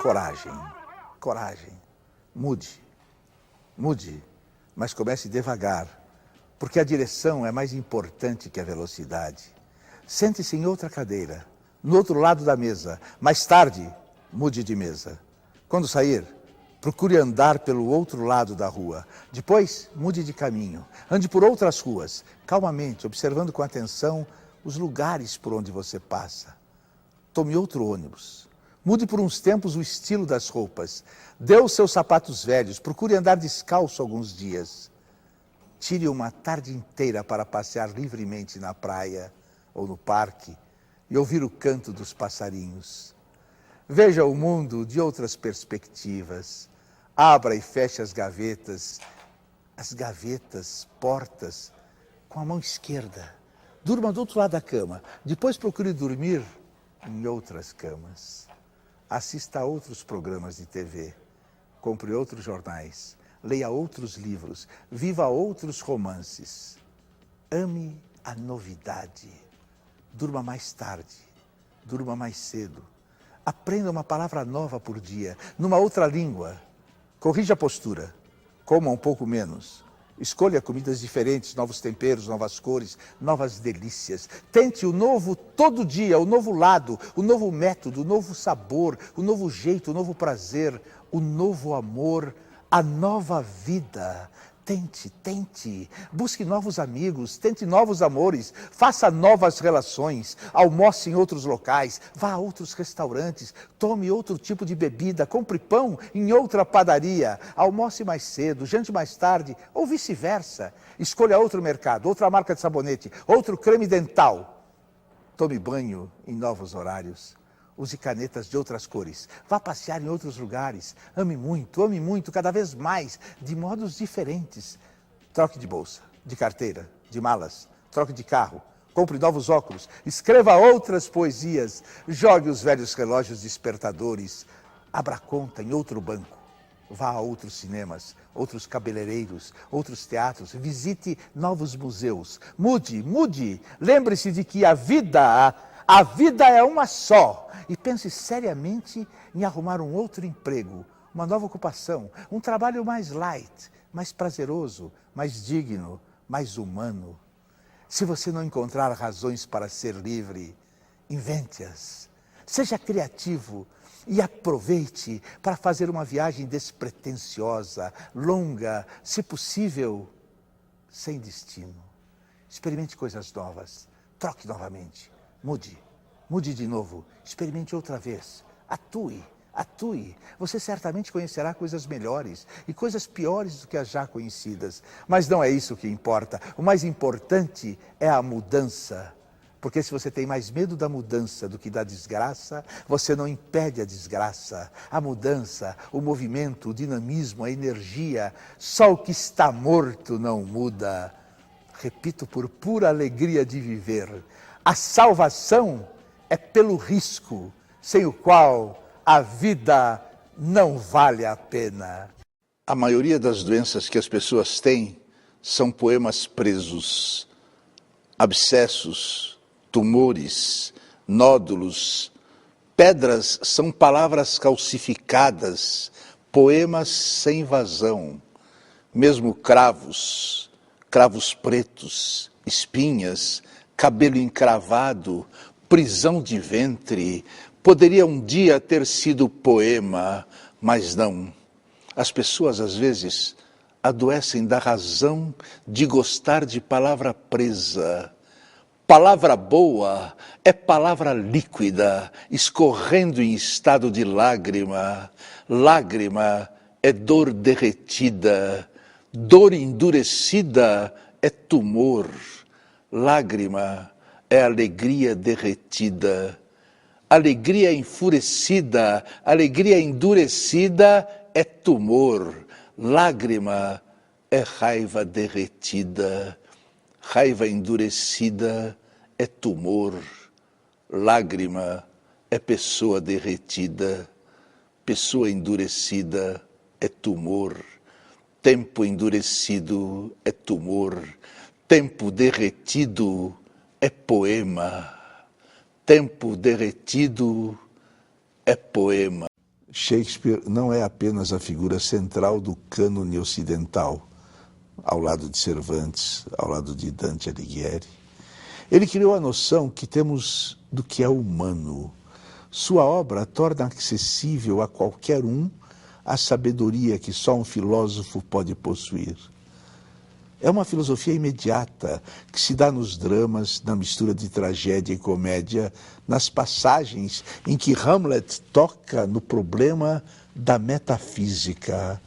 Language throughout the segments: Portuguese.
coragem, coragem. Mude, mude, mas comece devagar, porque a direção é mais importante que a velocidade. Sente-se em outra cadeira, no outro lado da mesa. Mais tarde, mude de mesa. Quando sair, procure andar pelo outro lado da rua. Depois, mude de caminho. Ande por outras ruas, calmamente, observando com atenção os lugares por onde você passa. Tome outro ônibus. Mude por uns tempos o estilo das roupas. Dê os seus sapatos velhos. Procure andar descalço alguns dias. Tire uma tarde inteira para passear livremente na praia ou no parque e ouvir o canto dos passarinhos. Veja o mundo de outras perspectivas. Abra e feche as gavetas, portas, com a mão esquerda. Durma do outro lado da cama. Depois procure dormir em outras camas. Assista a outros programas de TV. Compre outros jornais. Leia outros livros. Viva outros romances. Ame a novidade. Durma mais tarde. Durma mais cedo. Aprenda uma palavra nova por dia, numa outra língua. Corrija a postura. Coma um pouco menos. Escolha comidas diferentes, novos temperos, novas cores, novas delícias. Tente o novo todo dia, o novo lado, o novo método, o novo sabor, o novo jeito, o novo prazer, o novo amor, a nova vida. Tente, tente. Busque novos amigos, tente novos amores, faça novas relações, almoce em outros locais, vá a outros restaurantes, tome outro tipo de bebida, compre pão em outra padaria, almoce mais cedo, jante mais tarde, ou vice-versa. Escolha outro mercado, outra marca de sabonete, outro creme dental. Tome banho em novos horários. Use canetas de outras cores. Vá passear em outros lugares. Ame muito, cada vez mais, de modos diferentes. Troque de bolsa, de carteira, de malas. Troque de carro. Compre novos óculos. Escreva outras poesias. Jogue os velhos relógios despertadores. Abra conta em outro banco. Vá a outros cinemas, outros cabeleireiros, outros teatros. Visite novos museus. Mude, mude. Lembre-se de que a vida é uma só. E pense seriamente em arrumar um outro emprego, uma nova ocupação, um trabalho mais light, mais prazeroso, mais digno, mais humano. Se você não encontrar razões para ser livre, invente-as. Seja criativo e aproveite para fazer uma viagem despretensiosa, longa, se possível, sem destino. Experimente coisas novas, troque novamente, mude. Mude de novo, experimente outra vez, atue. Você certamente conhecerá coisas melhores e coisas piores do que as já conhecidas. Mas não é isso que importa. O mais importante é a mudança. Porque se você tem mais medo da mudança do que da desgraça, você não impede a desgraça. A mudança, o movimento, o dinamismo, a energia, só o que está morto não muda. Repito, por pura alegria de viver. A salvação é pelo risco, sem o qual a vida não vale a pena. A maioria das doenças que as pessoas têm são poemas presos, abscessos, tumores, nódulos. Pedras são palavras calcificadas, poemas sem vazão. Mesmo cravos pretos, espinhas, cabelo encravado, prisão de ventre, poderia um dia ter sido poema, mas não. As pessoas, às vezes, adoecem da razão de gostar de palavra presa. Palavra boa é palavra líquida, escorrendo em estado de lágrima. Lágrima é dor derretida. Dor endurecida é tumor. Lágrima é alegria derretida. Alegria enfurecida, alegria endurecida é tumor. Lágrima é raiva derretida. Raiva endurecida é tumor. Lágrima é pessoa derretida. Pessoa endurecida é tumor. Tempo endurecido é tumor. Tempo derretido é poema. Tempo derretido é poema. Shakespeare não é apenas a figura central do cânone ocidental, ao lado de Cervantes, ao lado de Dante Alighieri. Ele criou a noção que temos do que é humano. Sua obra torna acessível a qualquer um a sabedoria que só um filósofo pode possuir. É uma filosofia imediata que se dá nos dramas, na mistura de tragédia e comédia, nas passagens em que Hamlet toca no problema da metafísica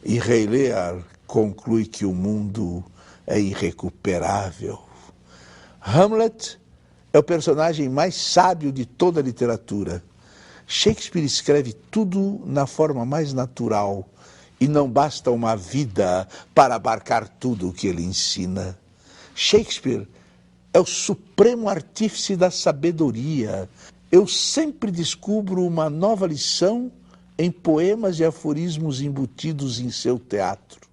e Rei Lear conclui que o mundo é irrecuperável. Hamlet é o personagem mais sábio de toda a literatura. Shakespeare escreve tudo na forma mais natural, e não basta uma vida para abarcar tudo o que ele ensina. Shakespeare é o supremo artífice da sabedoria. Eu sempre descubro uma nova lição em poemas e aforismos embutidos em seu teatro.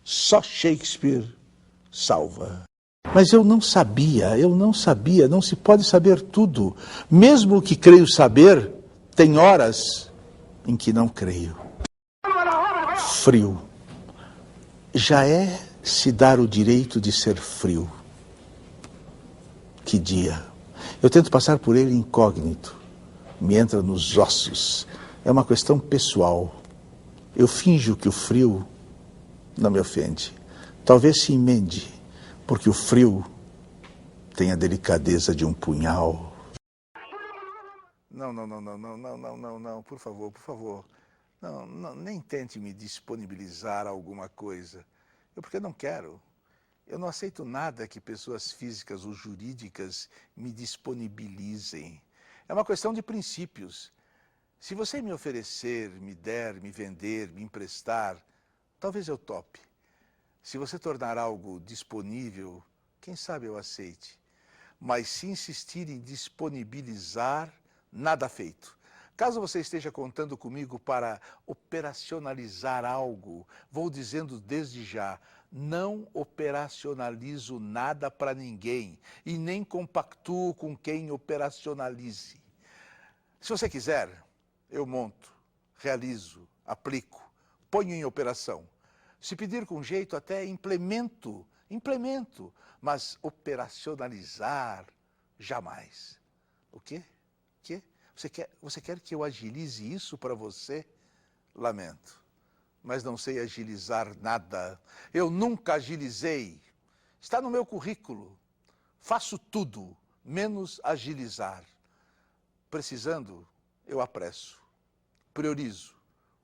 Só Shakespeare salva. Mas eu não sabia, não se pode saber tudo. Mesmo o que creio saber, tem horas em que não creio. Frio. Já é se dar o direito de ser frio. Que dia. Eu tento passar por ele incógnito. Me entra nos ossos. É uma questão pessoal. Eu finjo que o frio não me ofende. Talvez se emende, porque o frio tem a delicadeza de um punhal. Não, por favor. Não, nem tente me disponibilizar alguma coisa. Porque não quero. Eu não aceito nada que pessoas físicas ou jurídicas me disponibilizem. É uma questão de princípios. Se você me oferecer, me der, me vender, me emprestar, talvez eu tope. Se você tornar algo disponível, quem sabe eu aceite. Mas se insistir em disponibilizar, nada feito. Caso você esteja contando comigo para operacionalizar algo, vou dizendo desde já, não operacionalizo nada para ninguém e nem compactuo com quem operacionalize. Se você quiser, eu monto, realizo, aplico, ponho em operação. Se pedir com jeito, até implemento, mas operacionalizar, jamais. O quê? Você quer que eu agilize isso para você? Lamento, mas não sei agilizar nada. Eu nunca agilizei. Está no meu currículo. Faço tudo, menos agilizar. Precisando, eu apresso, priorizo,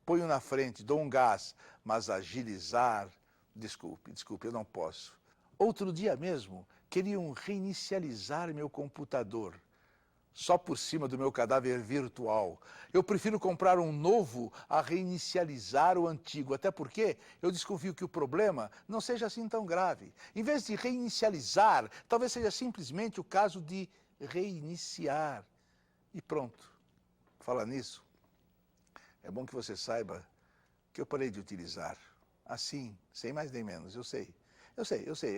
ponho na frente, dou um gás, mas agilizar, desculpe, eu não posso. Outro dia mesmo, queriam reinicializar meu computador. Só por cima do meu cadáver virtual. Eu prefiro comprar um novo a reinicializar o antigo, até porque eu desconfio que o problema não seja assim tão grave. Em vez de reinicializar, talvez seja simplesmente o caso de reiniciar. E pronto. Fala nisso, é bom que você saiba que eu parei de utilizar. Assim, sem mais nem menos, eu sei,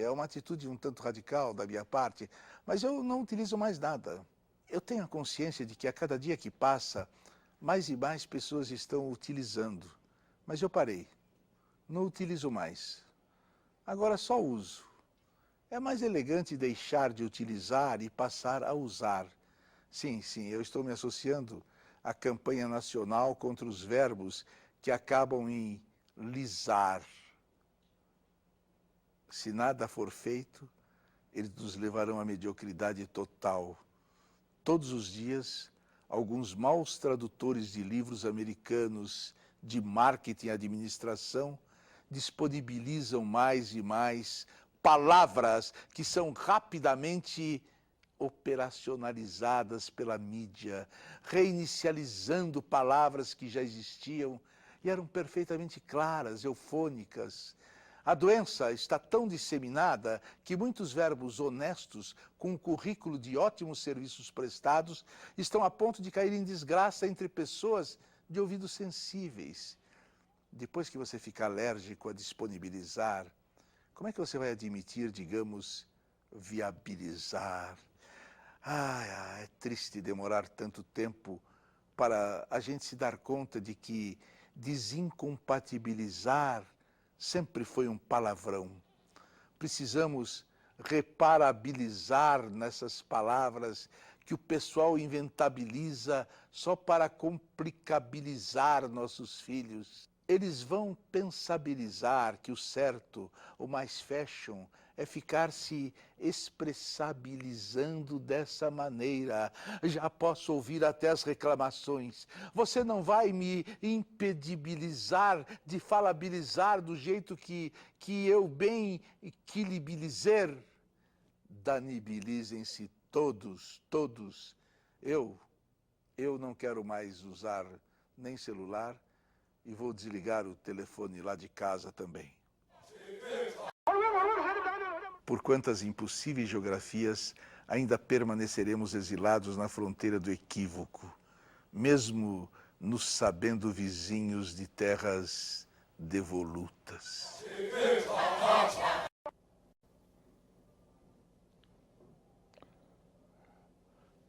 é uma atitude um tanto radical da minha parte, mas eu não utilizo mais nada. Eu tenho a consciência de que a cada dia que passa, mais e mais pessoas estão utilizando. Mas eu parei. Não utilizo mais. Agora só uso. É mais elegante deixar de utilizar e passar a usar. Sim, eu estou me associando à campanha nacional contra os verbos que acabam em lisar. Se nada for feito, eles nos levarão à mediocridade total. Todos os dias, alguns maus tradutores de livros americanos de marketing e administração disponibilizam mais e mais palavras que são rapidamente operacionalizadas pela mídia, reinicializando palavras que já existiam e eram perfeitamente claras, eufônicas. A doença está tão disseminada que muitos verbos honestos, com um currículo de ótimos serviços prestados, estão a ponto de cair em desgraça entre pessoas de ouvidos sensíveis. Depois que você fica alérgico a disponibilizar, como é que você vai admitir, digamos, viabilizar? É triste demorar tanto tempo para a gente se dar conta de que desincompatibilizar sempre foi um palavrão. Precisamos reparabilizar nessas palavras que o pessoal inventabiliza só para complicabilizar nossos filhos. Eles vão pensabilizar que o certo, o mais fashion, é ficar se expressabilizando dessa maneira. Já posso ouvir até as reclamações. Você não vai me impedibilizar de falabilizar do jeito que eu bem equilibilizar? Danibilizem-se todos, todos. Eu não quero mais usar nem celular e vou desligar o telefone lá de casa também. Por quantas impossíveis geografias ainda permaneceremos exilados na fronteira do equívoco, mesmo nos sabendo vizinhos de terras devolutas.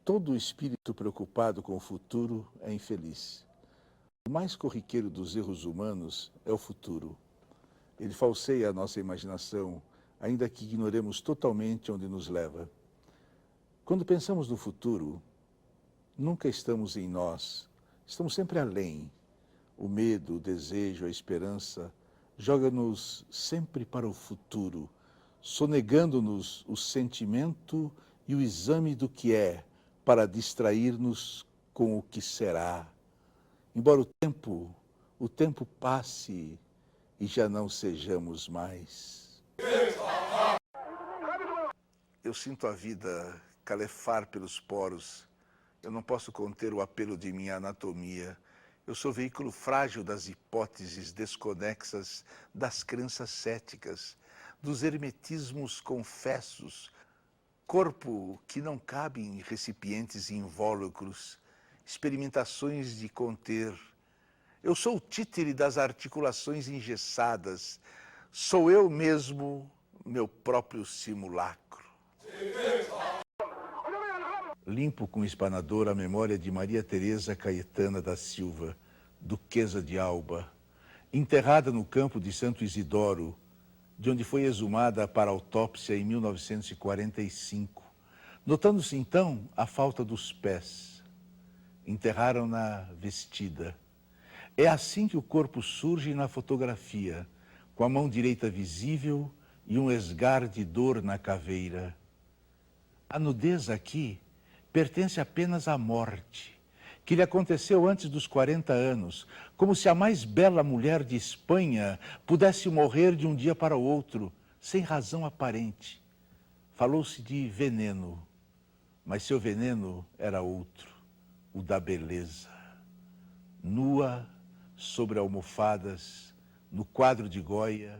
Todo espírito preocupado com o futuro é infeliz. O mais corriqueiro dos erros humanos é o futuro. Ele falseia a nossa imaginação, ainda que ignoremos totalmente onde nos leva. Quando pensamos no futuro, nunca estamos em nós, estamos sempre além. O medo, o desejo, a esperança joga-nos sempre para o futuro, sonegando-nos o sentimento e o exame do que é, para distrair-nos com o que será. Embora o tempo passe e já não sejamos mais. Eu sinto a vida calefar pelos poros. Eu não posso conter o apelo de minha anatomia. Eu sou veículo frágil das hipóteses desconexas, das crenças céticas, dos hermetismos confessos, corpo que não cabe em recipientes invólucros, experimentações de conter. Eu sou o títere das articulações engessadas. Sou eu mesmo, meu próprio simulacro. Limpo com espanador a memória de Maria Teresa Caetana da Silva, duquesa de Alba, enterrada no campo de Santo Isidoro, de onde foi exumada para autópsia em 1945, notando-se então a falta dos pés. Enterraram-na vestida. É assim que o corpo surge na fotografia, com a mão direita visível e um esgar de dor na caveira. A nudez aqui pertence apenas à morte, que lhe aconteceu antes dos 40 anos, como se a mais bela mulher de Espanha pudesse morrer de um dia para o outro, sem razão aparente. Falou-se de veneno, mas seu veneno era outro, o da beleza. Nua, sobre almofadas, no quadro de Goya,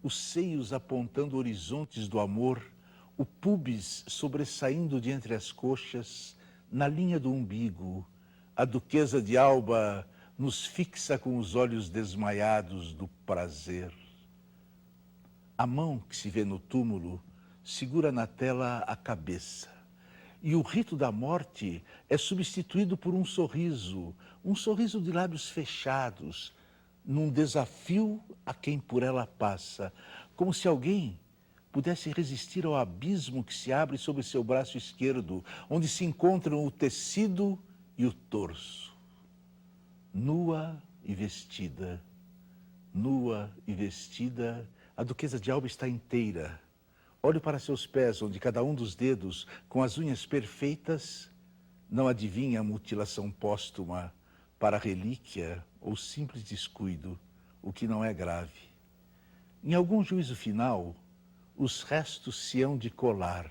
os seios apontando horizontes do amor, o púbis sobressaindo de entre as coxas, na linha do umbigo, a duquesa de Alba nos fixa com os olhos desmaiados do prazer. A mão que se vê no túmulo segura na tela a cabeça. E o rito da morte é substituído por um sorriso de lábios fechados, num desafio a quem por ela passa, como se alguém pudesse resistir ao abismo que se abre sobre seu braço esquerdo, onde se encontram o tecido e o torso. Nua e vestida, a duquesa de Alba está inteira. Olho para seus pés, onde cada um dos dedos, com as unhas perfeitas, não adivinha a mutilação póstuma para relíquia ou simples descuido, o que não é grave. Em algum juízo final, os restos se hão de colar.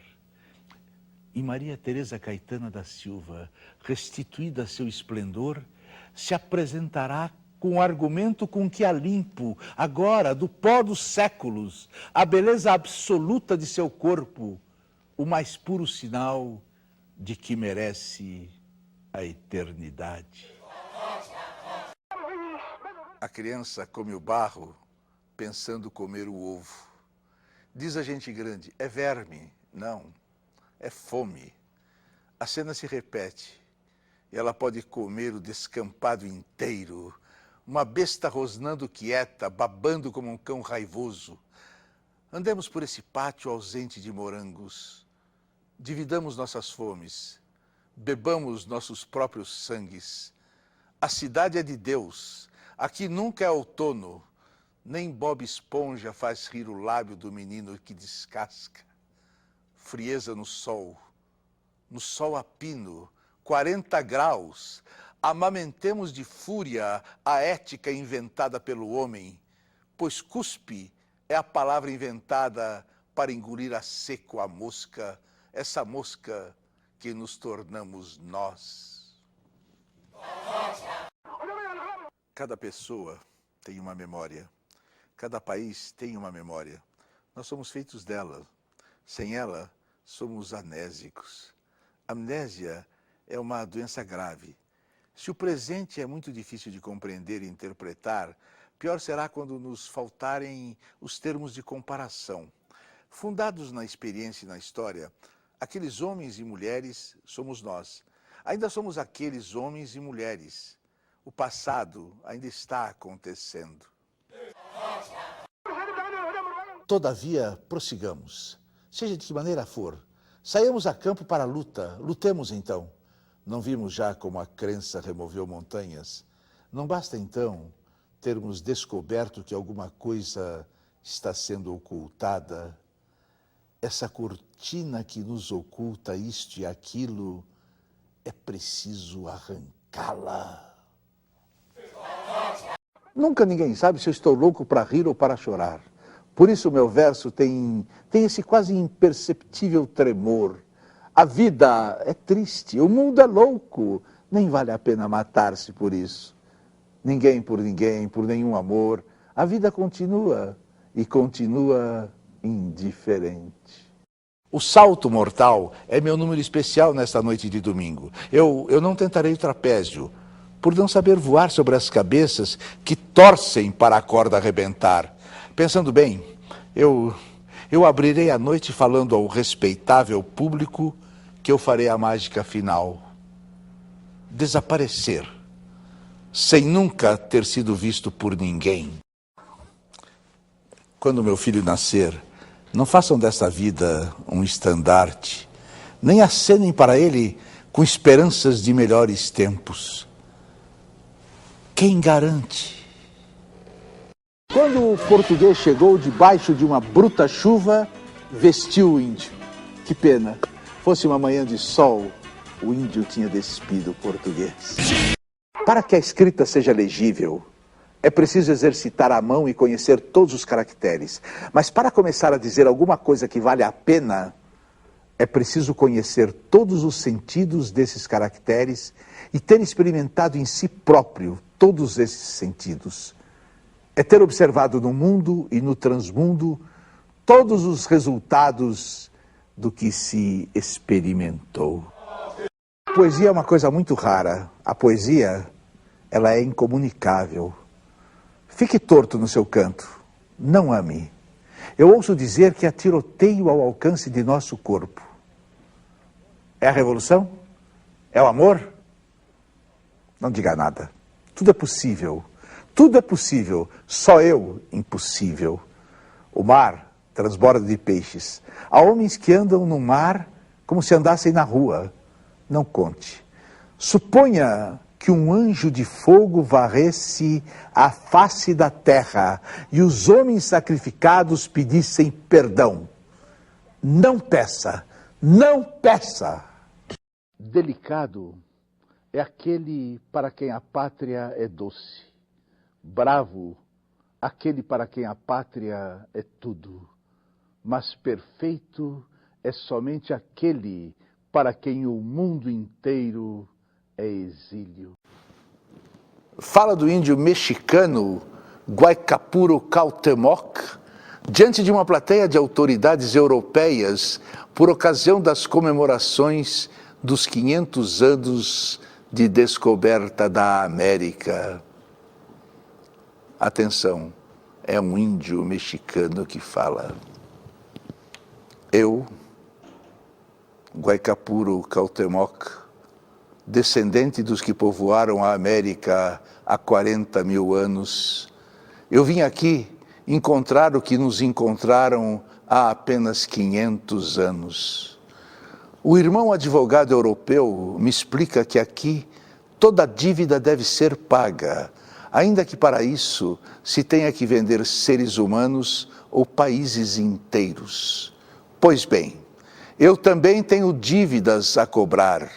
E Maria Teresa Caetana da Silva, restituída a seu esplendor, se apresentará com o argumento com que a limpo, agora, do pó dos séculos, a beleza absoluta de seu corpo, o mais puro sinal de que merece a eternidade. A criança come o barro pensando comer o ovo. Diz a gente grande, é verme. Não, é fome. A cena se repete. e ela pode comer o descampado inteiro. Uma besta rosnando quieta, babando como um cão raivoso. Andemos por esse pátio ausente de morangos. Dividamos nossas fomes. Bebamos nossos próprios sangues. A cidade é de Deus. Aqui nunca é outono. Nem Bob Esponja faz rir o lábio do menino que descasca. Frieza no sol a pino, 40 graus. Amamentemos de fúria a ética inventada pelo homem, pois cuspe é a palavra inventada para engolir a seco a mosca, essa mosca que nos tornamos nós. Cada pessoa tem uma memória. Cada país tem uma memória. Nós somos feitos dela. Sem ela, somos amnésicos. Amnésia é uma doença grave. Se o presente é muito difícil de compreender e interpretar, pior será quando nos faltarem os termos de comparação. Fundados na experiência e na história, aqueles homens e mulheres somos nós. Ainda somos aqueles homens e mulheres. O passado ainda está acontecendo. Todavia, prossigamos. Seja de que maneira for, saiamos a campo para a luta. Lutemos então. Não vimos já como a crença removeu montanhas? Não basta então termos descoberto que alguma coisa está sendo ocultada? Essa cortina que nos oculta isto e aquilo, é preciso arrancá-la. Nunca ninguém sabe se eu estou louco para rir ou para chorar. Por isso o meu verso tem esse quase imperceptível tremor. A vida é triste, o mundo é louco, nem vale a pena matar-se por isso. Ninguém, por nenhum amor, a vida continua e continua indiferente. O salto mortal é meu número especial nesta noite de domingo. Eu não tentarei o trapézio, por não saber voar sobre as cabeças que torcem para a corda arrebentar. Pensando bem, eu abrirei a noite falando ao respeitável público que eu farei a mágica final. Desaparecer, sem nunca ter sido visto por ninguém. Quando meu filho nascer, não façam dessa vida um estandarte, nem acenem para ele com esperanças de melhores tempos. Quem garante? Quando o português chegou debaixo de uma bruta chuva, vestiu o índio. Que pena, fosse uma manhã de sol, o índio tinha despido o português. Para que a escrita seja legível, é preciso exercitar a mão e conhecer todos os caracteres. Mas para começar a dizer alguma coisa que vale a pena, é preciso conhecer todos os sentidos desses caracteres e ter experimentado em si próprio todos esses sentidos. É ter observado no mundo e no transmundo todos os resultados do que se experimentou. A poesia é uma coisa muito rara. A poesia, ela é incomunicável. Fique torto no seu canto. Não ame. Eu ouço dizer que há tiroteio ao alcance de nosso corpo. É a revolução? É o amor? Não diga nada. Tudo é possível. Tudo é possível, só eu impossível. O mar transborda de peixes. Há homens que andam no mar como se andassem na rua. Não conte. Suponha que um anjo de fogo varresse a face da terra e os homens sacrificados pedissem perdão. Não peça, não peça. Delicado é aquele para quem a pátria é doce. Bravo, aquele para quem a pátria é tudo, mas perfeito é somente aquele para quem o mundo inteiro é exílio. Fala do índio mexicano Guaycapuro Cuauhtémoc diante de uma plateia de autoridades europeias por ocasião das comemorações dos 500 anos de descoberta da América. Atenção, é um índio mexicano que fala. Eu, Guaycapuro Cuauhtémoc, descendente dos que povoaram a América há 40 mil anos, eu vim aqui encontrar o que nos encontraram há apenas 500 anos. O irmão advogado europeu me explica que aqui toda dívida deve ser paga, ainda que para isso se tenha que vender seres humanos ou países inteiros. Pois bem, eu também tenho dívidas a cobrar.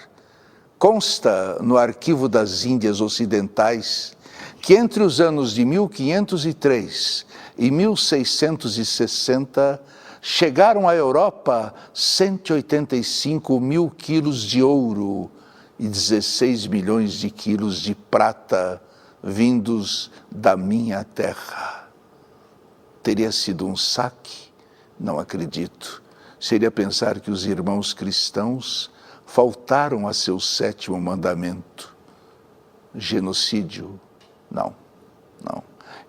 Consta no Arquivo das Índias Ocidentais que entre os anos de 1503 e 1660 chegaram à Europa 185 mil quilos de ouro e 16 milhões de quilos de prata vindos da minha terra. Teria sido um saque? Não acredito. Seria pensar que os irmãos cristãos faltaram a seu 7º mandamento. Genocídio? Não.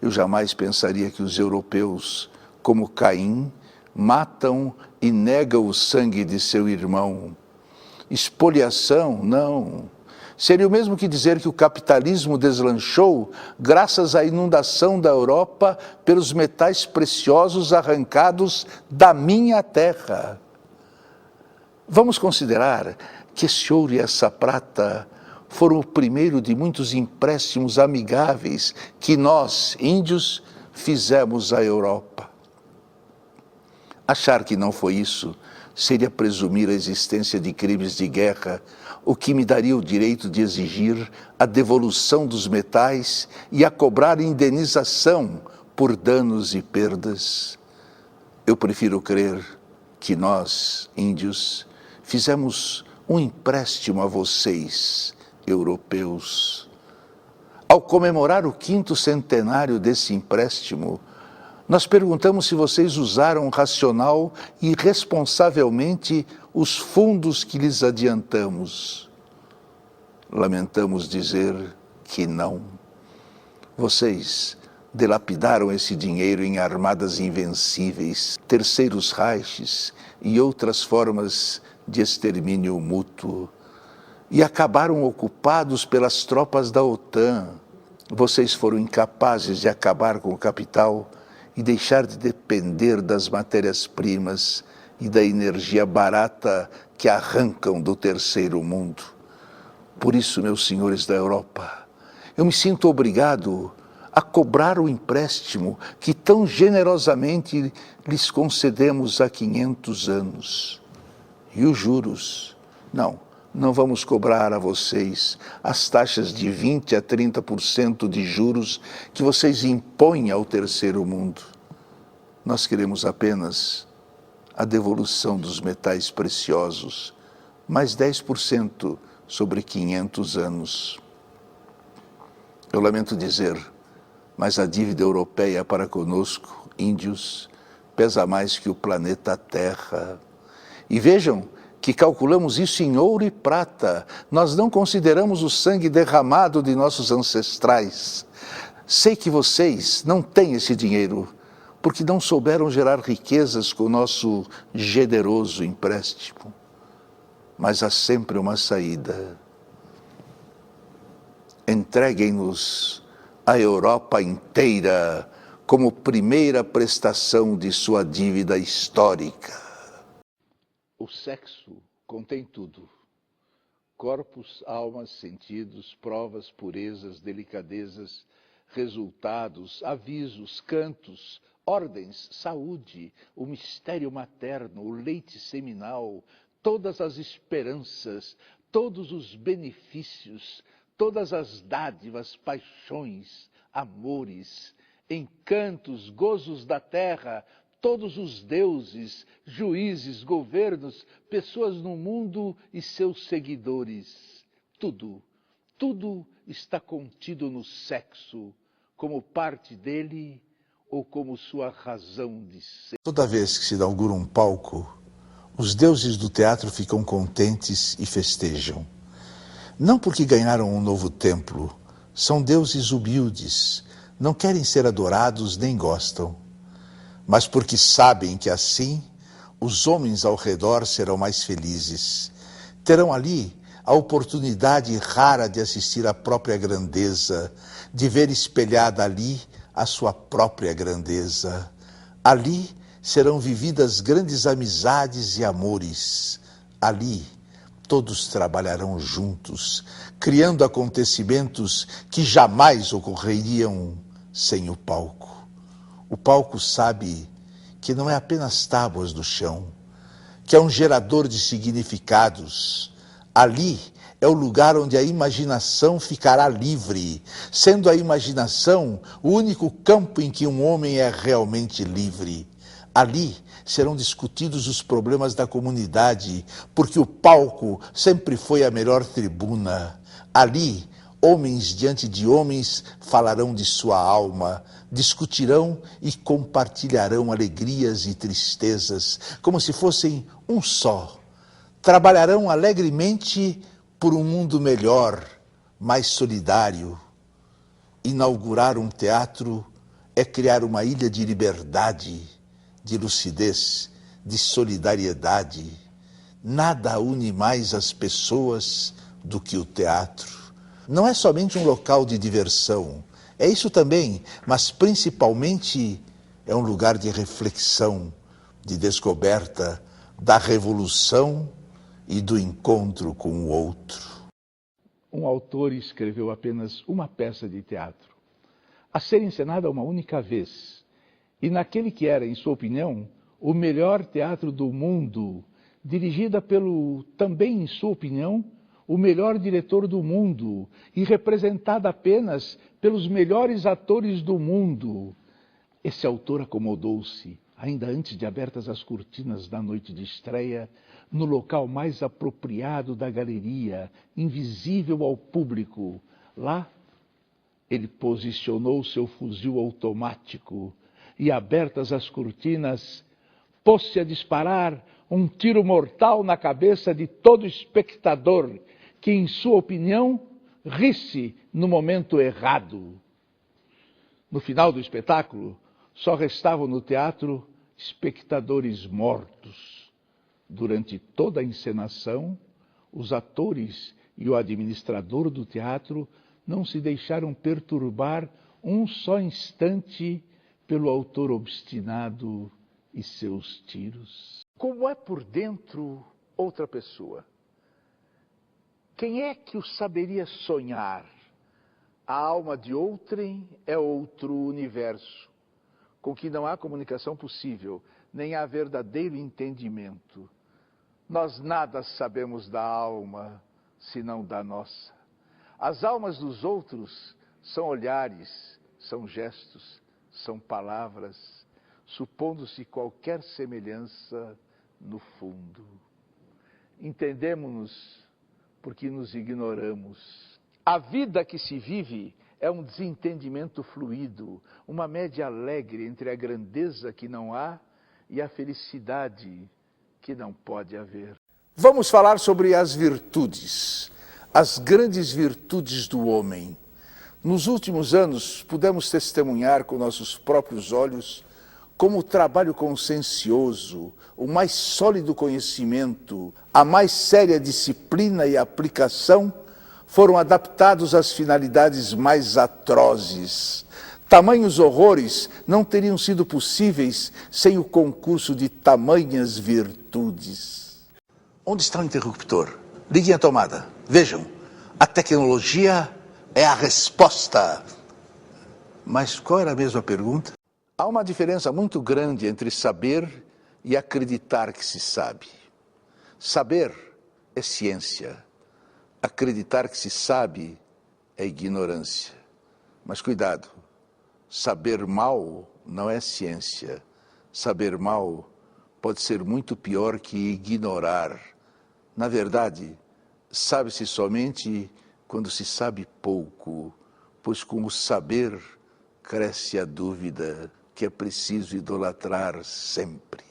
Eu jamais pensaria que os europeus, como Caim, matam e negam o sangue de seu irmão. Espoliação? Não. Seria o mesmo que dizer que o capitalismo deslanchou graças à inundação da Europa pelos metais preciosos arrancados da minha terra. Vamos considerar que esse ouro e essa prata foram o primeiro de muitos empréstimos amigáveis que nós, índios, fizemos à Europa. Achar que não foi isso seria presumir a existência de crimes de guerra, o que me daria o direito de exigir a devolução dos metais e a cobrar indenização por danos e perdas. Eu prefiro crer que nós, índios, fizemos um empréstimo a vocês, europeus. Ao comemorar o 5º centenário desse empréstimo, nós perguntamos se vocês usaram racional e responsavelmente os fundos que lhes adiantamos. Lamentamos dizer que não. Vocês dilapidaram esse dinheiro em armadas invencíveis, terceiros Reiches e outras formas de extermínio mútuo, e acabaram ocupados pelas tropas da OTAN. Vocês foram incapazes de acabar com o capital e deixar de depender das matérias-primas e da energia barata que arrancam do terceiro mundo. Por isso, meus senhores da Europa, eu me sinto obrigado a cobrar o empréstimo que tão generosamente lhes concedemos há 500 anos. E os juros? Não vamos cobrar a vocês as taxas de 20% a 30% de juros que vocês impõem ao terceiro mundo. Nós queremos apenas a devolução dos metais preciosos, mais 10% sobre 500 anos. Eu lamento dizer, mas a dívida europeia para conosco, índios, pesa mais que o planeta Terra. E vejam que calculamos isso em ouro e prata. Nós não consideramos o sangue derramado de nossos ancestrais. Sei que vocês não têm esse dinheiro, porque não souberam gerar riquezas com o nosso generoso empréstimo. Mas há sempre uma saída. Entreguem-nos a Europa inteira como primeira prestação de sua dívida histórica. O sexo contém tudo: corpos, almas, sentidos, provas, purezas, delicadezas, resultados, avisos, cantos, ordens, saúde, o mistério materno, o leite seminal, todas as esperanças, todos os benefícios, todas as dádivas, paixões, amores, encantos, gozos da terra, todos os deuses, juízes, governos, pessoas no mundo e seus seguidores. Tudo está contido no sexo, como parte dele ou como sua razão de ser. Toda vez que se inaugura um palco, os deuses do teatro ficam contentes e festejam. Não porque ganharam um novo templo, são deuses humildes, não querem ser adorados nem gostam, mas porque sabem que assim os homens ao redor serão mais felizes. Terão ali a oportunidade rara de assistir à própria grandeza, de ver espelhada ali a sua própria grandeza. Ali serão vividas grandes amizades e amores. Ali todos trabalharão juntos, criando acontecimentos que jamais ocorreriam sem o palco. O palco sabe que não é apenas tábuas no chão, que é um gerador de significados. Ali é o lugar onde a imaginação ficará livre, sendo a imaginação o único campo em que um homem é realmente livre. Ali serão discutidos os problemas da comunidade, porque o palco sempre foi a melhor tribuna. Ali, homens diante de homens falarão de sua alma, discutirão e compartilharão alegrias e tristezas, como se fossem um só. Trabalharão alegremente por um mundo melhor, mais solidário. Inaugurar um teatro é criar uma ilha de liberdade, de lucidez, de solidariedade. Nada une mais as pessoas do que o teatro. Não é somente um local de diversão, é isso também, mas principalmente é um lugar de reflexão, de descoberta, da revolução e do encontro com o outro. Um autor escreveu apenas uma peça de teatro, a ser encenada uma única vez, e naquele que era, em sua opinião, o melhor teatro do mundo, dirigida pelo, também em sua opinião, o melhor diretor do mundo e representada apenas pelos melhores atores do mundo. Esse autor acomodou-se, ainda antes de abertas as cortinas da noite de estreia, no local mais apropriado da galeria, invisível ao público. Lá, ele posicionou seu fuzil automático e, abertas as cortinas, pôs-se a disparar um tiro mortal na cabeça de todo espectador que, em sua opinião, ri-se no momento errado. No final do espetáculo, só restavam no teatro espectadores mortos. Durante toda a encenação, os atores e o administrador do teatro não se deixaram perturbar um só instante pelo autor obstinado e seus tiros. Como é por dentro outra pessoa? Quem é que o saberia sonhar? A alma de outrem é outro universo, com que não há comunicação possível, nem há verdadeiro entendimento. Nós nada sabemos da alma, senão da nossa. As almas dos outros são olhares, são gestos, são palavras, supondo-se qualquer semelhança no fundo. Entendemos-nos porque nos ignoramos. A vida que se vive é um desentendimento fluido, uma média alegre entre a grandeza que não há e a felicidade que não pode haver. Vamos falar sobre as virtudes, as grandes virtudes do homem. Nos últimos anos, pudemos testemunhar com nossos próprios olhos como o trabalho consciencioso, o mais sólido conhecimento, a mais séria disciplina e aplicação foram adaptados às finalidades mais atrozes. Tamanhos horrores não teriam sido possíveis sem o concurso de tamanhas virtudes. Onde está o interruptor? Liguem a tomada. Vejam, a tecnologia é a resposta. Mas qual era a mesma pergunta? Há uma diferença muito grande entre saber e acreditar que se sabe. Saber é ciência. Acreditar que se sabe é ignorância. Mas cuidado, saber mal não é ciência. Saber mal pode ser muito pior que ignorar. Na verdade, sabe-se somente quando se sabe pouco, pois com o saber cresce a dúvida que é preciso idolatrar sempre.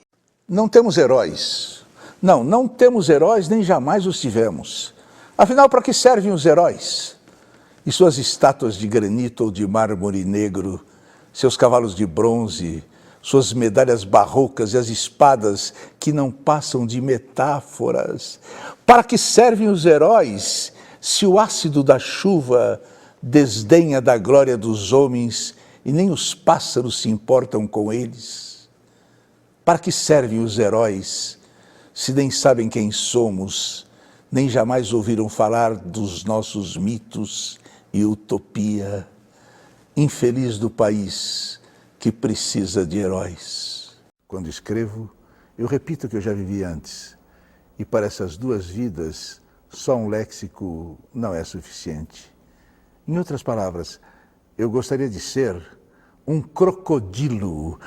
Não temos heróis. Não temos heróis, nem jamais os tivemos. Afinal, para que servem os heróis? E suas estátuas de granito ou de mármore negro, seus cavalos de bronze, suas medalhas barrocas e as espadas que não passam de metáforas. Para que servem os heróis se o ácido da chuva desdenha da glória dos homens e nem os pássaros se importam com eles? Para que servem os heróis se nem sabem quem somos, nem jamais ouviram falar dos nossos mitos e utopia? Infeliz do país que precisa de heróis. Quando escrevo, eu repito o que eu já vivi antes. E para essas duas vidas, só um léxico não é suficiente. Em outras palavras, eu gostaria de ser um crocodilo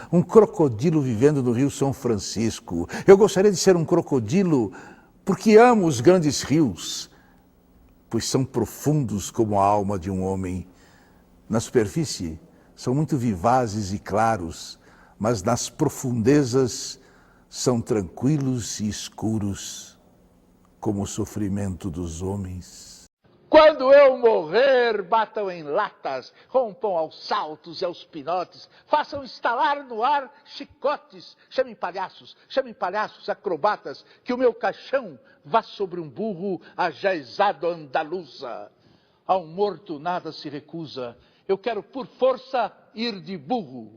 vivendo no Rio São Francisco. Eu gostaria de ser um crocodilo porque amo os grandes rios, pois são profundos como a alma de um homem. Na superfície, são muito vivazes e claros, mas nas profundezas são tranquilos e escuros, como o sofrimento dos homens. Quando eu morrer, batam em latas, rompam aos saltos e aos pinotes, façam estalar no ar chicotes, chamem palhaços acrobatas, que o meu caixão vá sobre um burro ajaezado andaluza. Ao morto nada se recusa, eu quero por força ir de burro.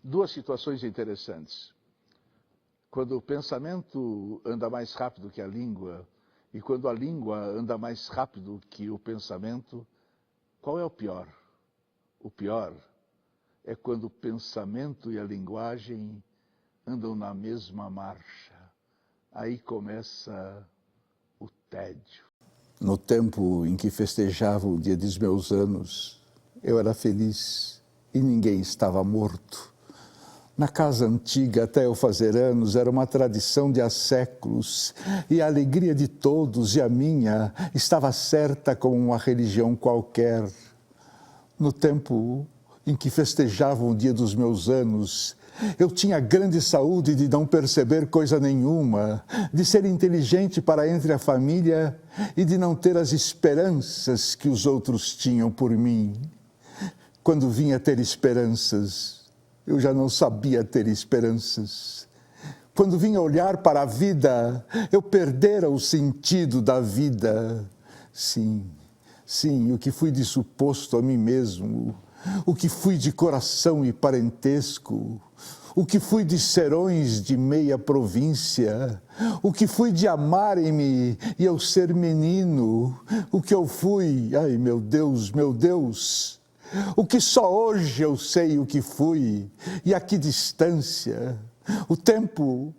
Duas situações interessantes. Quando o pensamento anda mais rápido que a língua, e quando a língua anda mais rápido que o pensamento, qual é o pior? O pior é quando o pensamento e a linguagem andam na mesma marcha. Aí começa o tédio. No tempo em que festejava o dia dos meus anos, eu era feliz e ninguém estava morto. Na casa antiga, até eu fazer anos, era uma tradição de há séculos, e a alegria de todos e a minha estava certa como uma religião qualquer. No tempo em que festejavam o dia dos meus anos, eu tinha grande saúde de não perceber coisa nenhuma, de ser inteligente para entre a família e de não ter as esperanças que os outros tinham por mim. Quando vinha ter esperanças, eu já não sabia ter esperanças. Quando vinha olhar para a vida, eu perdera o sentido da vida. Sim, o que fui de suposto a mim mesmo, o que fui de coração e parentesco, o que fui de serões de meia província, o que fui de amarem-me e eu ser menino, o que eu fui, ai meu Deus, o que só hoje eu sei o que fui, e a que distância, o tempo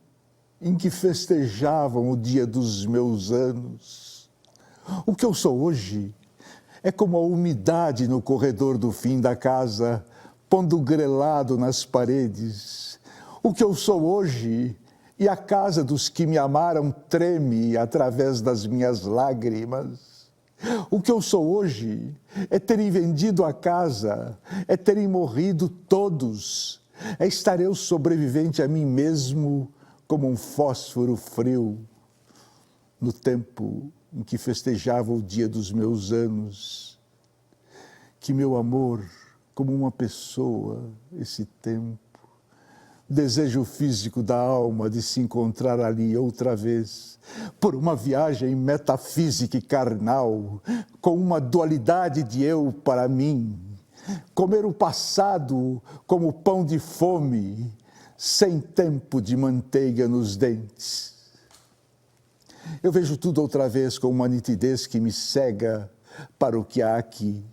em que festejavam o dia dos meus anos. O que eu sou hoje é como a umidade no corredor do fim da casa, pondo grelado nas paredes. O que eu sou hoje, e a casa dos que me amaram treme através das minhas lágrimas. O que eu sou hoje é terem vendido a casa, é terem morrido todos, é estar eu sobrevivente a mim mesmo como um fósforo frio. No tempo em que festejava o dia dos meus anos, que meu amor, como uma pessoa, esse tempo, desejo físico da alma de se encontrar ali outra vez, por uma viagem metafísica e carnal, com uma dualidade de eu para mim, comer o passado como pão de fome, sem tempo de manteiga nos dentes. Eu vejo tudo outra vez com uma nitidez que me cega para o que há aqui.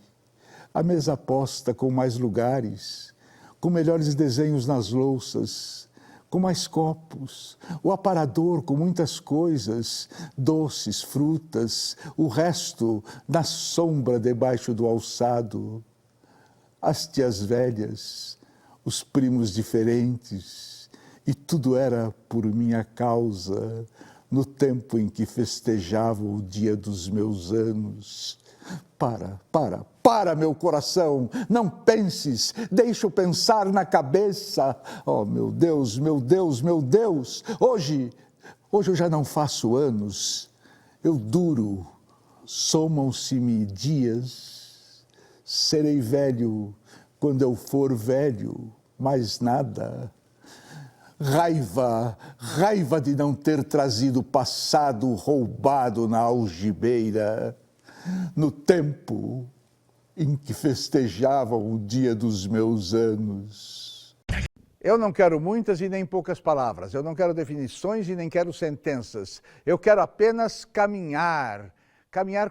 A mesa posta com mais lugares, com melhores desenhos nas louças, com mais copos, o aparador com muitas coisas, doces, frutas, o resto na sombra debaixo do alçado. As tias velhas, os primos diferentes, e tudo era por minha causa, no tempo em que festejava o dia dos meus anos. Para, meu coração, não penses, deixa eu pensar na cabeça. Oh, meu Deus, hoje eu já não faço anos, eu duro, somam-se-me dias, serei velho quando eu for velho, mais nada. Raiva de não ter trazido o passado roubado na algibeira, no tempo em que festejavam o dia dos meus anos. Eu não quero muitas e nem poucas palavras, eu não quero definições e nem quero sentenças, eu quero apenas caminhar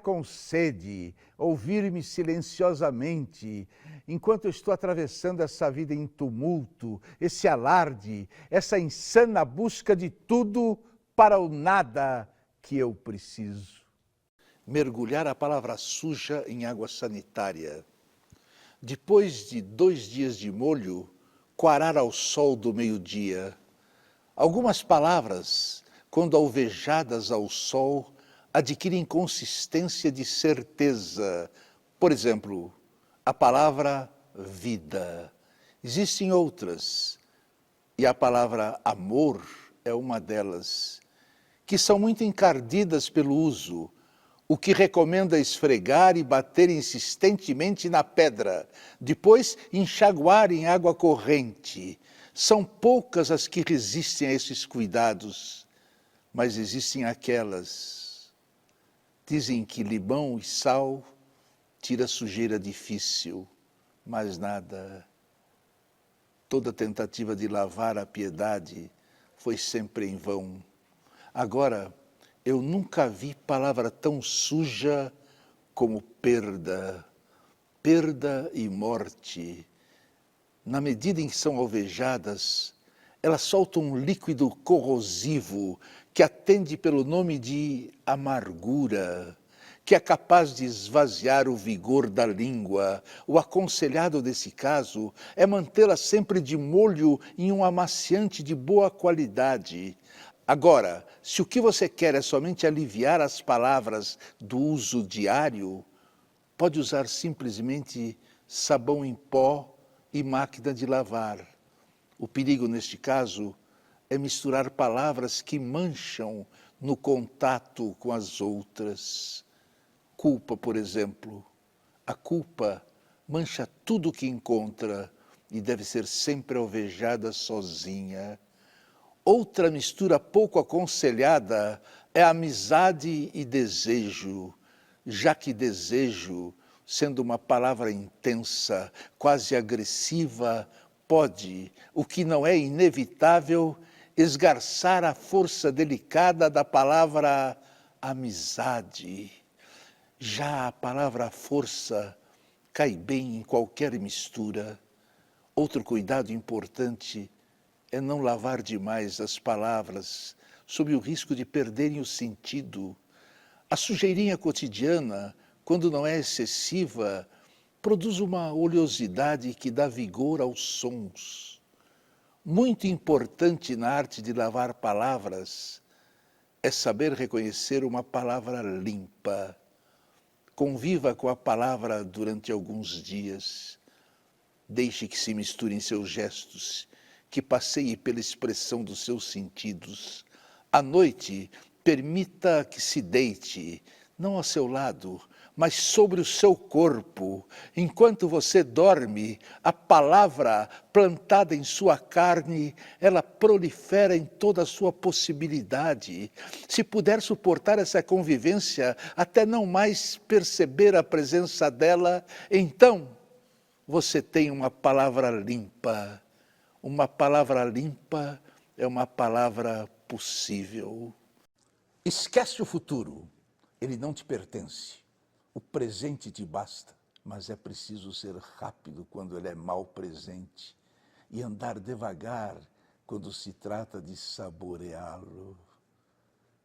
com sede, ouvir-me silenciosamente, enquanto eu estou atravessando essa vida em tumulto, esse alarde, essa insana busca de tudo para o nada que eu preciso. Mergulhar a palavra suja em água sanitária. Depois de 2 dias de molho, coarar ao sol do meio-dia. Algumas palavras, quando alvejadas ao sol, adquirem consistência de certeza. Por exemplo, a palavra vida. Existem outras, e a palavra amor é uma delas, que são muito encardidas pelo uso, o que recomenda esfregar e bater insistentemente na pedra, depois enxaguar em água corrente. São poucas as que resistem a esses cuidados, mas existem aquelas. Dizem que limão e sal tira sujeira difícil, mas nada. Toda tentativa de lavar a piedade foi sempre em vão. Agora, eu nunca vi palavra tão suja como perda. Perda e morte. Na medida em que são alvejadas, elas soltam um líquido corrosivo que atende pelo nome de amargura, que é capaz de esvaziar o vigor da língua. O aconselhado desse caso é mantê-la sempre de molho em um amaciante de boa qualidade. Agora, se o que você quer é somente aliviar as palavras do uso diário, pode usar simplesmente sabão em pó e máquina de lavar. O perigo, neste caso, é misturar palavras que mancham no contato com as outras. Culpa, por exemplo. A culpa mancha tudo o que encontra e deve ser sempre alvejada sozinha. Outra mistura pouco aconselhada é amizade e desejo, já que desejo, sendo uma palavra intensa, quase agressiva, pode, o que não é inevitável, esgarçar a força delicada da palavra amizade. Já a palavra força cai bem em qualquer mistura. Outro cuidado importante é não lavar demais as palavras, sob o risco de perderem o sentido. A sujeirinha cotidiana, quando não é excessiva, produz uma oleosidade que dá vigor aos sons. Muito importante na arte de lavar palavras é saber reconhecer uma palavra limpa. Conviva com a palavra durante alguns dias. Deixe que se misture em seus gestos, que passeie pela expressão dos seus sentidos. À noite, permita que se deite, não ao seu lado, mas sobre o seu corpo. Enquanto você dorme, a palavra plantada em sua carne, ela prolifera em toda a sua possibilidade. Se puder suportar essa convivência, até não mais perceber a presença dela, então você tem uma palavra limpa. Uma palavra limpa é uma palavra possível. Esquece o futuro, ele não te pertence. O presente te basta, mas é preciso ser rápido quando ele é mau presente e andar devagar quando se trata de saboreá-lo.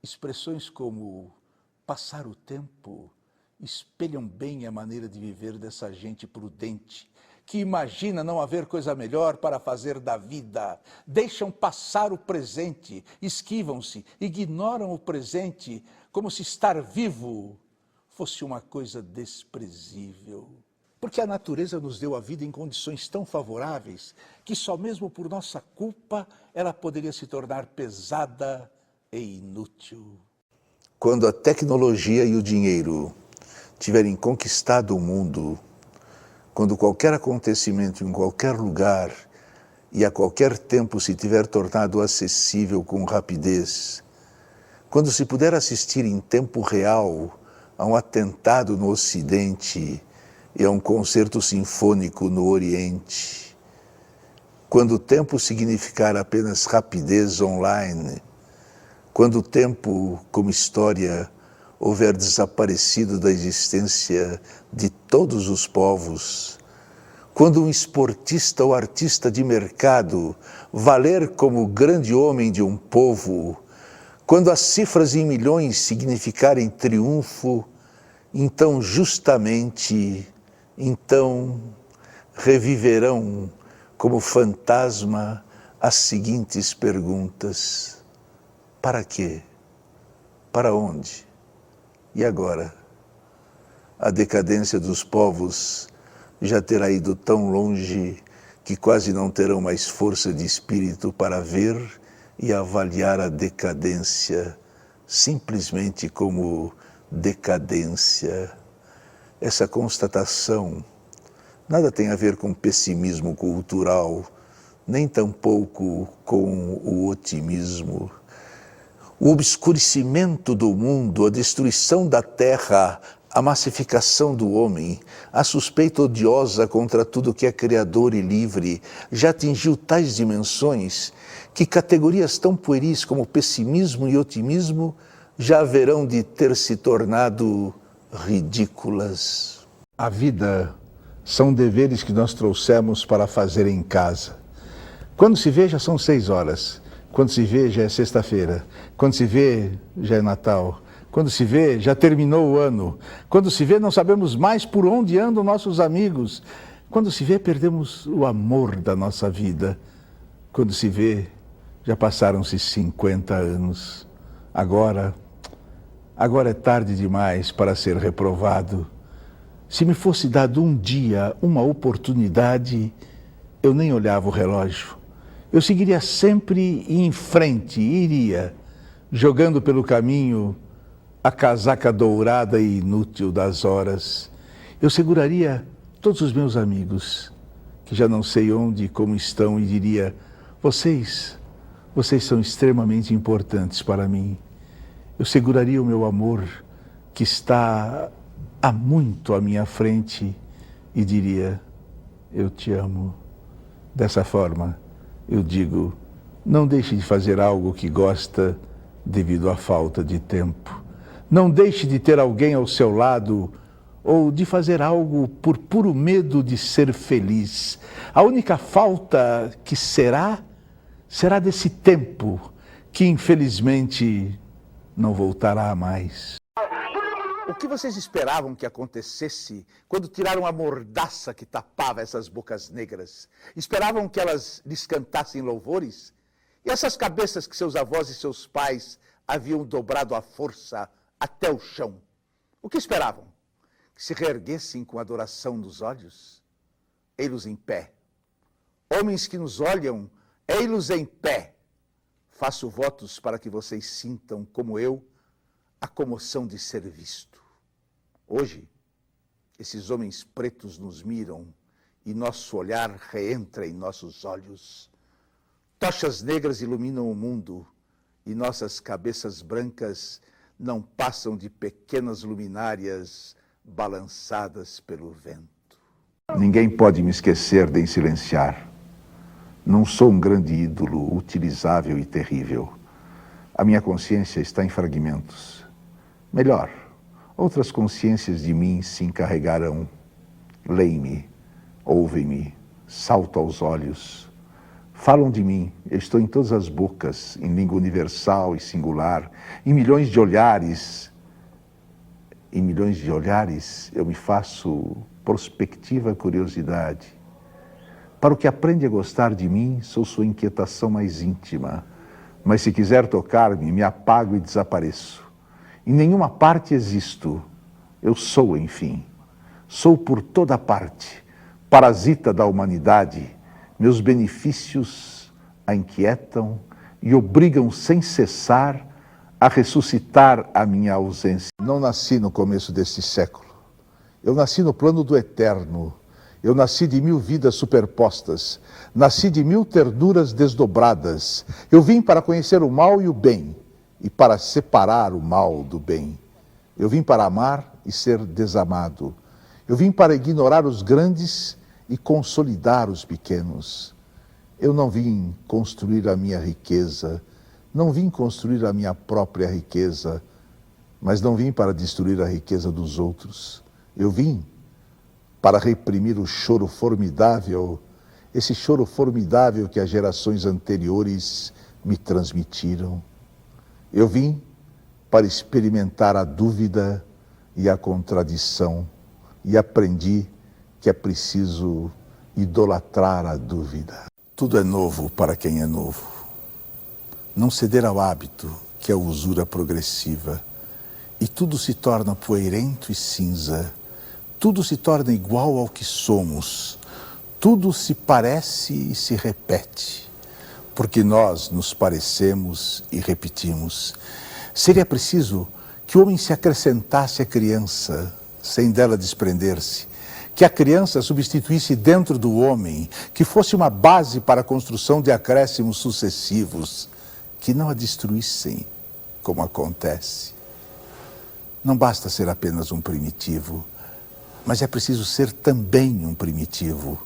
Expressões como passar o tempo espelham bem a maneira de viver dessa gente prudente, que imagina não haver coisa melhor para fazer da vida. Deixam passar o presente, esquivam-se, ignoram o presente, como se estar vivo fosse uma coisa desprezível. Porque a natureza nos deu a vida em condições tão favoráveis que só mesmo por nossa culpa ela poderia se tornar pesada e inútil. Quando a tecnologia e o dinheiro tiverem conquistado o mundo, quando qualquer acontecimento em qualquer lugar e a qualquer tempo se tiver tornado acessível com rapidez, quando se puder assistir em tempo real a um atentado no Ocidente e a um concerto sinfônico no Oriente, quando o tempo significar apenas rapidez online, quando o tempo, como história, houver desaparecido da existência de todos os povos, quando um esportista ou artista de mercado valer como grande homem de um povo, quando as cifras em milhões significarem triunfo, então reviverão como fantasma as seguintes perguntas: para quê? Para onde? E agora? A decadência dos povos já terá ido tão longe que quase não terão mais força de espírito para ver e avaliar a decadência simplesmente como decadência. Essa constatação nada tem a ver com pessimismo cultural, nem tampouco com o otimismo. O obscurecimento do mundo, a destruição da terra, a massificação do homem, a suspeita odiosa contra tudo que é criador e livre, já atingiu tais dimensões que categorias tão pueris como pessimismo e otimismo já haverão de ter se tornado ridículas. A vida são deveres que nós trouxemos para fazer em casa. Quando se vê, já são 6 horas. Quando se vê, já é sexta-feira. Quando se vê, já é Natal. Quando se vê, já terminou o ano. Quando se vê, não sabemos mais por onde andam nossos amigos. Quando se vê, perdemos o amor da nossa vida. Quando se vê, já passaram-se 50 anos. Agora é tarde demais para ser reprovado. Se me fosse dado um dia, uma oportunidade, eu nem olhava o relógio. Eu seguiria sempre em frente, iria, jogando pelo caminho a casaca dourada e inútil das horas. Eu seguraria todos os meus amigos, que já não sei onde e como estão, e diria: vocês são extremamente importantes para mim. Eu seguraria o meu amor, que está há muito à minha frente, e diria: eu te amo. Dessa forma, eu digo: não deixe de fazer algo que gosta devido à falta de tempo. Não deixe de ter alguém ao seu lado ou de fazer algo por puro medo de ser feliz. A única falta que será desse tempo que infelizmente não voltará mais. O que vocês esperavam que acontecesse quando tiraram a mordaça que tapava essas bocas negras? Esperavam que elas lhes cantassem louvores? E essas cabeças que seus avós e seus pais haviam dobrado à força até o chão? O que esperavam? Que se reerguessem com adoração nos olhos? Ei-los em pé. Homens que nos olham, ei-los em pé. Faço votos para que vocês sintam, como eu, a comoção de ser visto. Hoje, esses homens pretos nos miram e nosso olhar reentra em nossos olhos. Tochas negras iluminam o mundo e nossas cabeças brancas não passam de pequenas luminárias balançadas pelo vento. Ninguém pode me esquecer nem silenciar. Não sou um grande ídolo utilizável e terrível. A minha consciência está em fragmentos. Melhor, outras consciências de mim se encarregarão. Leem-me, ouvem-me, salto aos olhos. Falam de mim, eu estou em todas as bocas, em língua universal e singular, em milhões de olhares. Em milhões de olhares eu me faço prospectiva curiosidade. Para o que aprende a gostar de mim, sou sua inquietação mais íntima. Mas se quiser tocar-me, me apago e desapareço. Em nenhuma parte existo. Eu sou, enfim. Sou por toda parte, parasita da humanidade. Meus benefícios a inquietam e obrigam sem cessar a ressuscitar a minha ausência. Não nasci no começo deste século. Eu nasci no plano do eterno. Eu nasci de 1000 vidas superpostas, nasci de 1000 ternuras desdobradas. Eu vim para conhecer o mal e o bem, e para separar o mal do bem. Eu vim para amar e ser desamado. Eu vim para ignorar os grandes e consolidar os pequenos. Eu não vim construir a minha riqueza, não vim construir a minha própria riqueza, mas não vim para destruir a riqueza dos outros. Eu vim para reprimir o choro formidável, esse choro formidável que as gerações anteriores me transmitiram. Eu vim para experimentar a dúvida e a contradição, e aprendi que é preciso idolatrar a dúvida. Tudo é novo para quem é novo. Não ceder ao hábito, que é a usura progressiva, e tudo se torna poeirento e cinza. Tudo se torna igual ao que somos. Tudo se parece e se repete, porque nós nos parecemos e repetimos. Seria preciso que o homem se acrescentasse à criança, sem dela desprender-se, que a criança substituísse dentro do homem, que fosse uma base para a construção de acréscimos sucessivos, que não a destruíssem, como acontece. Não basta ser apenas um primitivo, mas é preciso ser também um primitivo.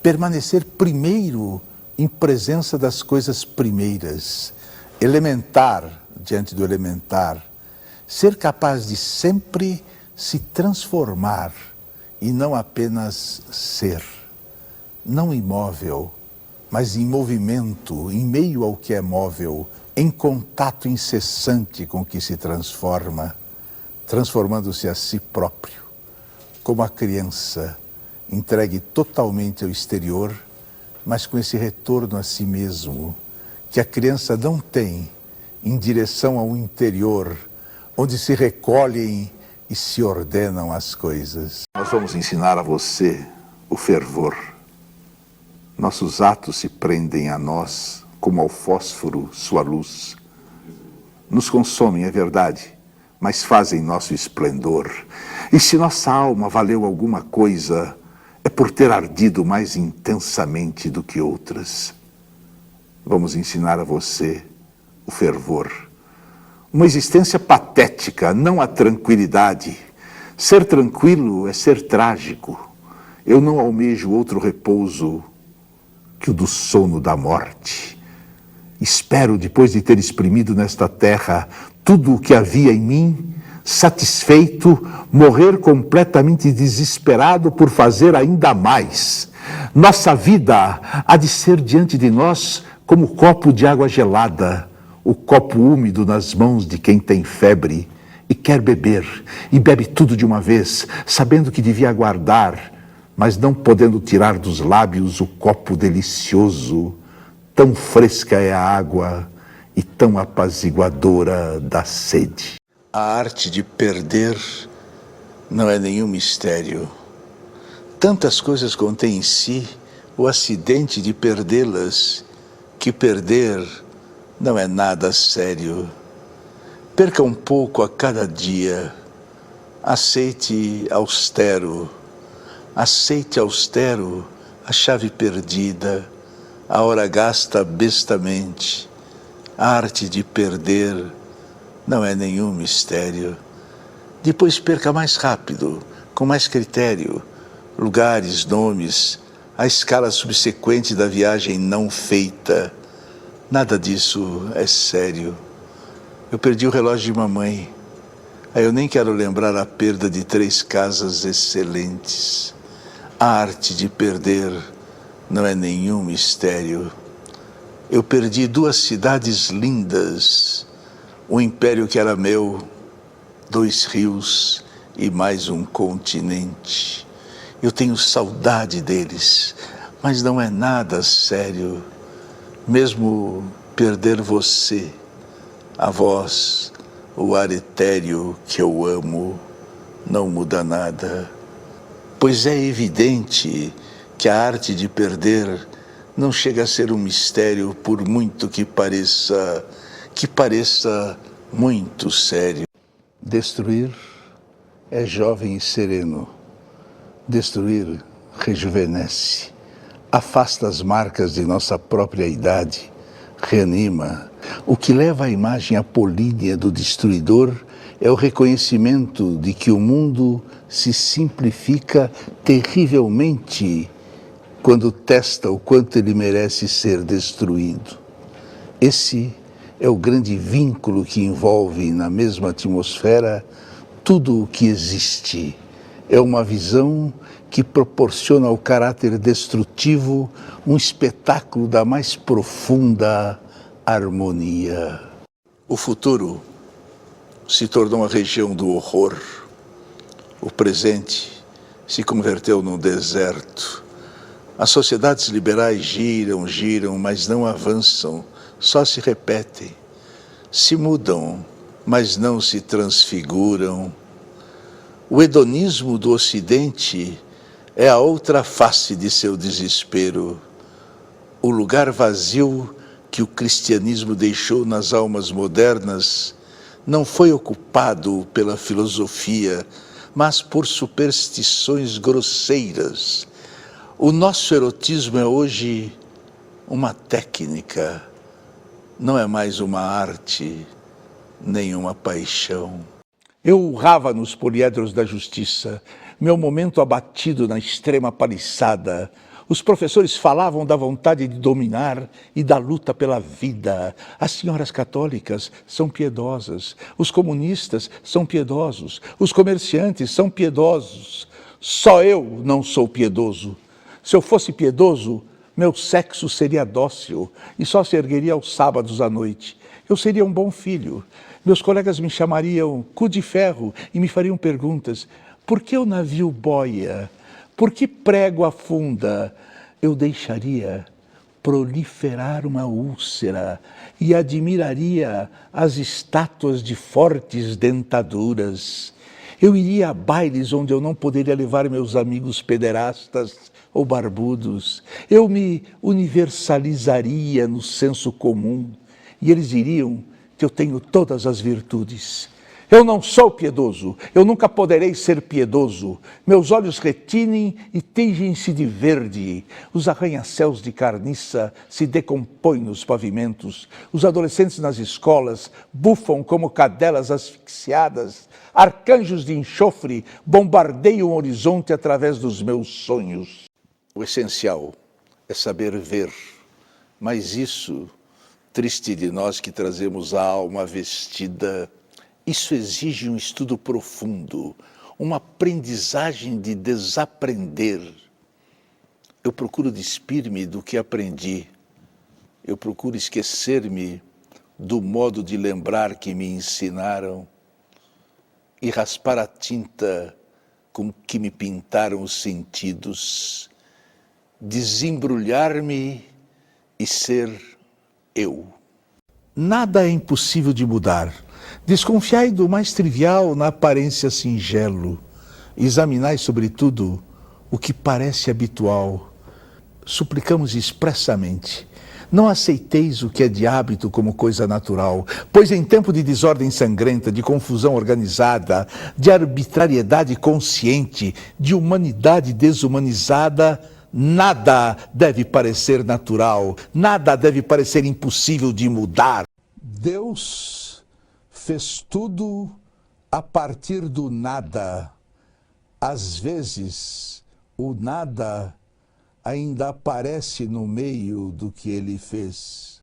Permanecer primeiro em presença das coisas primeiras, elementar diante do elementar, ser capaz de sempre se transformar e não apenas ser, não imóvel, mas em movimento, em meio ao que é móvel, em contato incessante com o que se transforma, transformando-se a si próprio, como a criança, entregue totalmente ao exterior, mas com esse retorno a si mesmo, que a criança não tem, em direção ao interior, onde se recolhem e se ordenam as coisas. Nós vamos ensinar a você o fervor. Nossos atos se prendem a nós, como ao fósforo sua luz. Nos consomem, é verdade, mas fazem nosso esplendor. E se nossa alma valeu alguma coisa, é por ter ardido mais intensamente do que outras. Vamos ensinar a você o fervor. Uma existência patética, não a tranquilidade. Ser tranquilo é ser trágico. Eu não almejo outro repouso que o do sono da morte. Espero, depois de ter exprimido nesta terra tudo o que havia em mim, satisfeito, morrer completamente desesperado por fazer ainda mais. Nossa vida há de ser diante de nós como copo de água gelada, o copo úmido nas mãos de quem tem febre e quer beber, e bebe tudo de uma vez, sabendo que devia aguardar, mas não podendo tirar dos lábios o copo delicioso. Tão fresca é a água e tão apaziguadora da sede. A arte de perder não é nenhum mistério. Tantas coisas contém em si o acidente de perdê-las, que perder não é nada sério. Perca um pouco a cada dia. Aceite austero a chave perdida, a hora gasta bestamente. A arte de perder não é nenhum mistério. Depois perca mais rápido, com mais critério, lugares, nomes, a escala subsequente da viagem não feita. Nada disso é sério. Eu perdi o relógio de mamãe. Eu nem quero lembrar a perda de 3 casas excelentes. A arte de perder não é nenhum mistério. Eu perdi 2 cidades lindas, um império que era meu, 2 rios e mais um continente. Eu tenho saudade deles, mas não é nada sério. Mesmo perder você, a voz, o ar etéreo que eu amo, não muda nada. Pois é evidente que a arte de perder não chega a ser um mistério, por muito que pareça muito sério. Destruir é jovem e sereno. Destruir rejuvenesce, afasta as marcas de nossa própria idade, reanima. O que leva à imagem apolínea do destruidor é o reconhecimento de que o mundo se simplifica terrivelmente quando testa o quanto ele merece ser destruído. Esse é o grande vínculo que envolve na mesma atmosfera tudo o que existe. É uma visão que proporciona ao caráter destrutivo um espetáculo da mais profunda harmonia. O futuro se tornou uma região do horror. O presente se converteu num deserto. As sociedades liberais giram, mas não avançam, só se repetem. Se mudam, mas não se transfiguram. O hedonismo do Ocidente é a outra face de seu desespero. O lugar vazio que o cristianismo deixou nas almas modernas não foi ocupado pela filosofia, mas por superstições grosseiras. O nosso erotismo é hoje uma técnica, não é mais uma arte, nem uma paixão. Eu urrava nos poliedros da justiça, meu momento abatido na extrema paliçada. Os professores falavam da vontade de dominar e da luta pela vida. As senhoras católicas são piedosas, os comunistas são piedosos, os comerciantes são piedosos. Só eu não sou piedoso. Se eu fosse piedoso, meu sexo seria dócil e só se ergueria aos sábados à noite. Eu seria um bom filho. Meus colegas me chamariam cu de ferro e me fariam perguntas. Por que o navio boia? Por que prego afunda? Eu deixaria proliferar uma úlcera e admiraria as estátuas de fortes dentaduras. Eu iria a bailes onde eu não poderia levar meus amigos pederastas ou barbudos. Eu me universalizaria no senso comum e eles diriam que eu tenho todas as virtudes. Eu não sou piedoso, eu nunca poderei ser piedoso. Meus olhos retinem e tingem-se de verde. Os arranha-céus de carniça se decompõem nos pavimentos. Os adolescentes nas escolas bufam como cadelas asfixiadas. Arcanjos de enxofre bombardeiam o horizonte através dos meus sonhos. O essencial é saber ver, mas isso, triste de nós que trazemos a alma vestida, isso exige um estudo profundo, uma aprendizagem de desaprender. Eu procuro despir-me do que aprendi. Eu procuro esquecer-me do modo de lembrar que me ensinaram e raspar a tinta com que me pintaram os sentidos, desembrulhar-me e ser eu. Nada é impossível de mudar. Desconfiai do mais trivial na aparência singelo. Examinai, sobretudo, o que parece habitual. Suplicamos expressamente. Não aceiteis o que é de hábito como coisa natural, pois em tempo de desordem sangrenta, de confusão organizada, de arbitrariedade consciente, de humanidade desumanizada, nada deve parecer natural, nada deve parecer impossível de mudar. Deus fez tudo a partir do nada. Às vezes, o nada ainda aparece no meio do que ele fez.